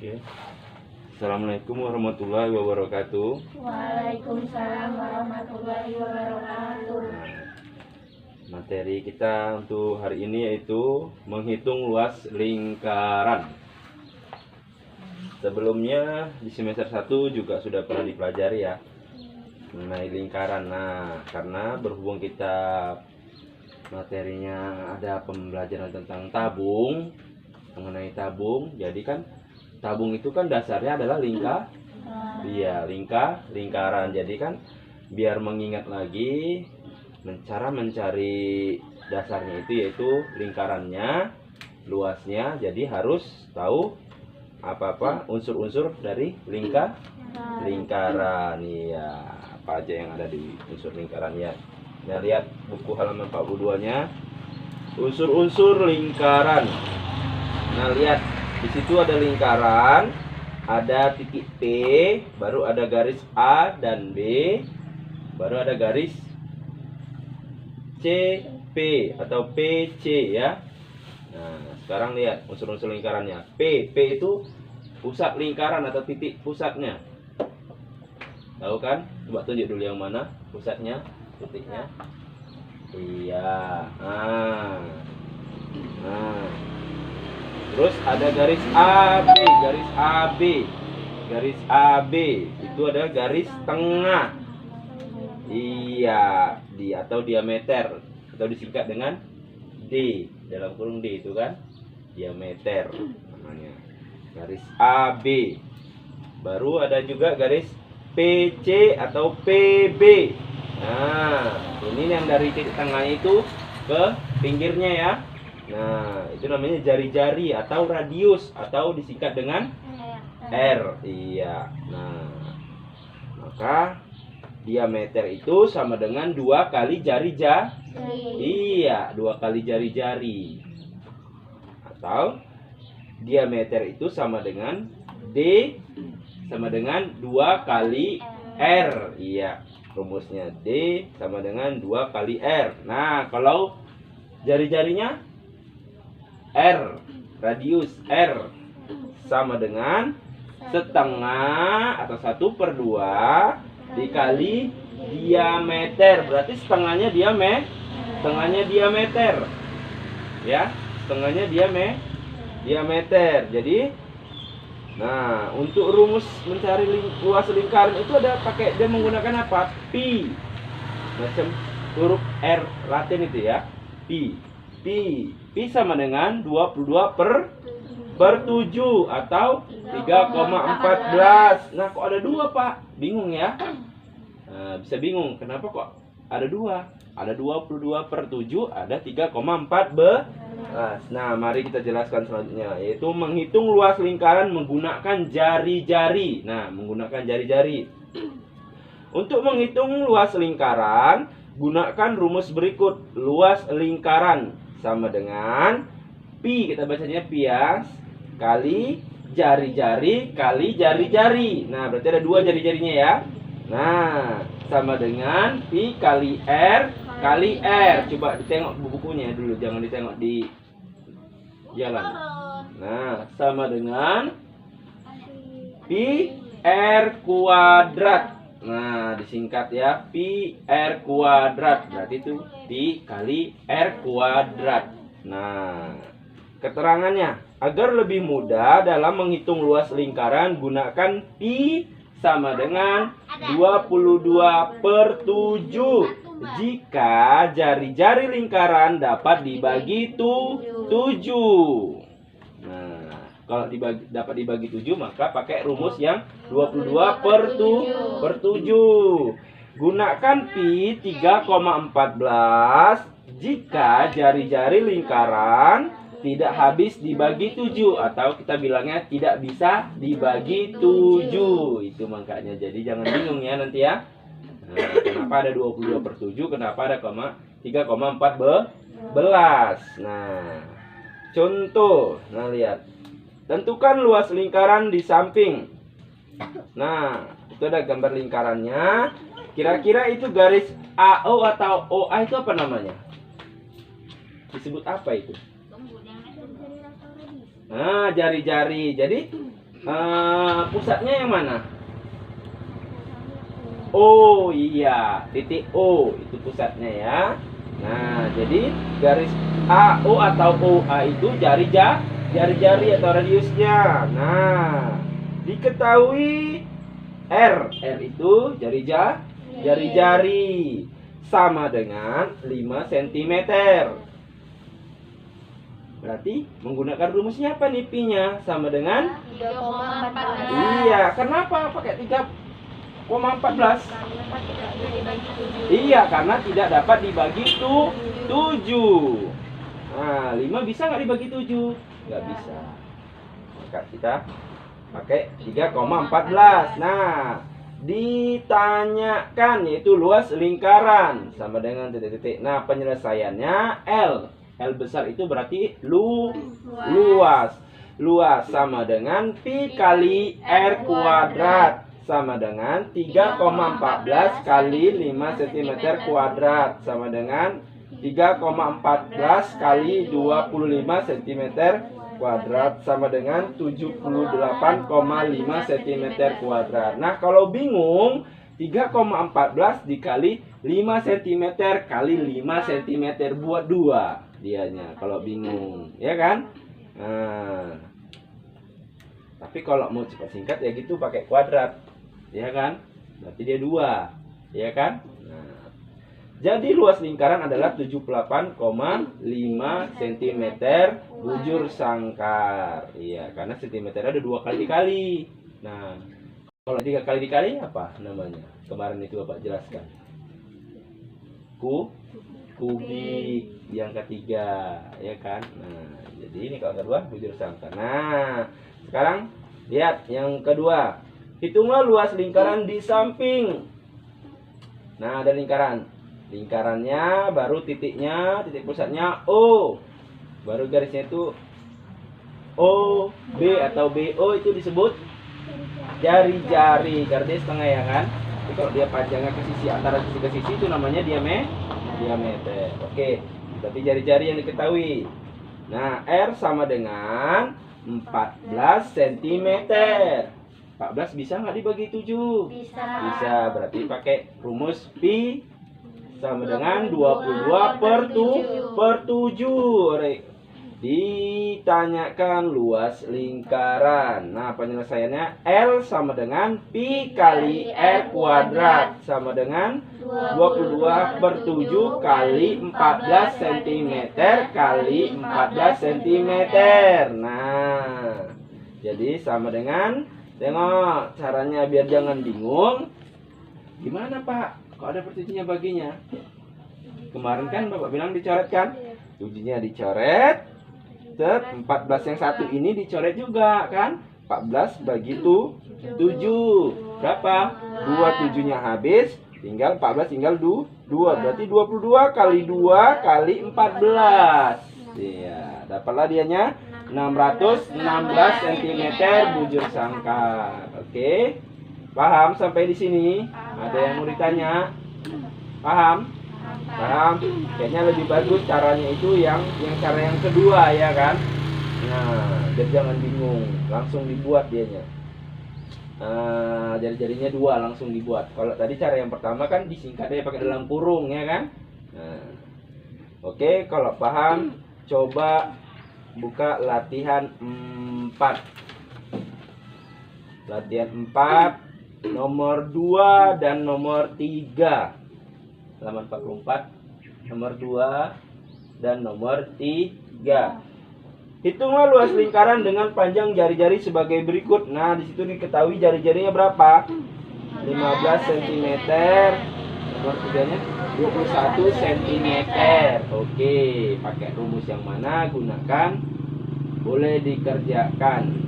Oke. Assalamualaikum warahmatullahi wabarakatuh. Waalaikumsalam warahmatullahi wabarakatuh. Materi kita untuk hari ini yaitu menghitung luas lingkaran. Sebelumnya di semester 1 juga sudah pernah dipelajari ya mengenai lingkaran. Nah, karena berhubung kita materinya ada pembelajaran tentang tabung, mengenai tabung, jadi kan tabung itu kan dasarnya adalah lingkaran. Jadi kan biar mengingat lagi cara mencari dasarnya itu yaitu lingkarannya, luasnya. Jadi harus tahu apa unsur-unsur dari lingkaran. Iya, apa aja yang ada di unsur lingkaran ya. Nah, lihat buku halaman 42-nya. Unsur-unsur lingkaran. Nah, lihat di situ ada lingkaran, ada titik P, baru ada garis A dan B, baru ada garis CP atau PC ya. Nah, sekarang lihat unsur-unsur lingkarannya. P itu pusat lingkaran atau titik pusatnya. Tahu kan? Coba tunjuk dulu yang mana pusatnya, titiknya. Iya. Terus ada garis AB itu ada garis tengah. Iya, atau diameter atau disingkat dengan D, dalam kurung D itu kan diameter namanya. Garis AB. Baru ada juga garis PC atau PB. Nah, ini yang dari titik tengah itu ke pinggirnya ya. Nah, itu namanya jari-jari atau radius atau disingkat dengan R. Iya. Nah, maka diameter itu sama dengan 2 kali jari-jari. Iya, 2 kali jari-jari. Atau diameter itu sama dengan D sama dengan 2 kali R. Iya, rumusnya D sama dengan 2 kali R. Nah, kalau jari-jarinya R, radius R sama dengan setengah atau 1/2 dikali diameter. Berarti setengahnya diameter. Ya, setengahnya diameter. Jadi, nah, untuk rumus mencari luas lingkaran itu ada dia menggunakan apa? Pi. Macam huruf R Latin itu ya. Pi sama dengan 22/7 atau 3,14. Nah, kok ada 2, Pak? Bingung ya? Nah, bisa bingung, kenapa kok ada 2? Ada 22/7, ada 3,14. Nah, mari kita jelaskan selanjutnya, yaitu menghitung luas lingkaran menggunakan jari-jari. Nah, menggunakan jari-jari. Untuk menghitung luas lingkaran, gunakan rumus berikut. Luas lingkaran sama dengan pi, kita bacanya pi ya, kali jari-jari kali jari-jari. Nah, berarti ada 2 jari-jarinya ya. Nah, sama dengan pi kali R kali R. Coba ditengok bukunya dulu, jangan ditengok di jalan. Nah, sama dengan pi R kuadrat. Nah, disingkat ya, pi R kuadrat. Berarti itu pi kali R kuadrat. Nah, keterangannya, agar lebih mudah dalam menghitung luas lingkaran, gunakan pi sama dengan 22/7 jika jari-jari lingkaran dapat dibagi 7. Nah, kalau dapat dibagi 7, maka pakai rumus yang 22/7. Gunakan pi 3,14 jika jari-jari lingkaran tidak habis dibagi 7, atau kita bilangnya tidak bisa dibagi 7. Itu makanya. Jadi jangan bingung ya nanti ya. Nah, kenapa ada 22/7, kenapa ada 3,14. Nah, contoh. Nah, lihat. Tentukan luas lingkaran di samping. Nah, itu ada gambar lingkarannya. Kira-kira itu garis AO atau OA itu apa namanya? Disebut apa itu? Nah, jari-jari. Jadi Pusatnya yang mana? Oh iya, titik O itu pusatnya ya. Nah, jadi garis AO atau OA itu jari-jari atau radiusnya. Nah, diketahui R itu jari-jari sama dengan 5 cm. Berarti menggunakan rumusnya apa nih Pi-nya? Sama dengan 3,14. iya, kenapa pakai 3,14? Iya, karena tidak dapat dibagi 7. Nah, 5 bisa nggak dibagi 7? Nggak bisa. Maka kita pakai 3,14. Nah, ditanyakan yaitu luas lingkaran sama dengan titik-titik. Nah, penyelesaiannya L. L besar itu berarti luas. Luas sama dengan Pi kali R kuadrat sama dengan 3,14 kali 5 cm kuadrat sama dengan 3,14 kali 25 cm kuadrat sama dengan 78,5 cm kuadrat. Nah, kalau bingung 3,14 dikali 5 cm kali 5 cm buat 2 dianya kalau bingung, ya kan? Nah, tapi kalau mau cepat singkat ya gitu pakai kuadrat, ya kan? Berarti dia 2, ya kan? Nah, jadi luas lingkaran adalah 78,5 cm bujur sangkar. Iya, karena cm ada 2 kali dikali. Nah, kalau 3 kali dikali apa namanya? Kemarin itu Bapak jelaskan. Kubik yang ketiga, ya kan? Nah, jadi ini kalau kedua bujur sangkar. Nah, sekarang lihat yang kedua. Hitunglah luas lingkaran di samping. Nah, ada lingkaran. Lingkarannya baru titiknya, titik pusatnya O. Baru garisnya itu O, B atau BO itu disebut jari-jari. Garisnya setengah ya kan? Jadi kalau dia panjangnya ke sisi antara sisi ke sisi itu namanya diameter. Oke, berarti jari-jari yang diketahui. Nah, R sama dengan 14 cm. 14 bisa nggak dibagi 7? Bisa, berarti pakai rumus Pi sama dengan 22 per 7. Ditanyakan luas lingkaran. Nah, penyelesaiannya L sama dengan Pi kali R kuadrat sama dengan 22 per 7 kali 14 cm kali 14 cm. Nah, jadi sama dengan, tengok caranya biar jangan bingung. Gimana Pak? Kok ada pertujuhnya baginya? Kemarin kan Bapak bilang dicoret kan? 7-nya dicoret. 14 yang satu ini dicoret juga kan? 14 bagi 7 berapa? 2 7-nya habis, tinggal 14 tinggal 2. Berarti 22 kali 2 kali 14. Iya, dapatlah dianya 616 cm bujur sangkar. Oke. Paham sampai di sini? Ada yang mau ditanya? Paham? Paham? Kayaknya lebih bagus caranya itu yang cara yang kedua ya kan? Nah, biar jangan bingung, langsung dibuat dianya. Jari-jarinya 2 langsung dibuat. Kalau tadi cara yang pertama kan disingkat aja pakai dalam kurung ya kan? Nah, oke, kalau paham coba buka latihan 4. Latihan 4 nomor 2 dan nomor 3. Halaman 44, nomor 2 dan nomor 3. Hitunglah luas lingkaran dengan panjang jari-jari sebagai berikut. Nah, di situ diketahui jari-jarinya berapa? 15 cm. Nomor 3-nya 21 cm. Oke, pakai rumus yang mana? Gunakan. Boleh dikerjakan.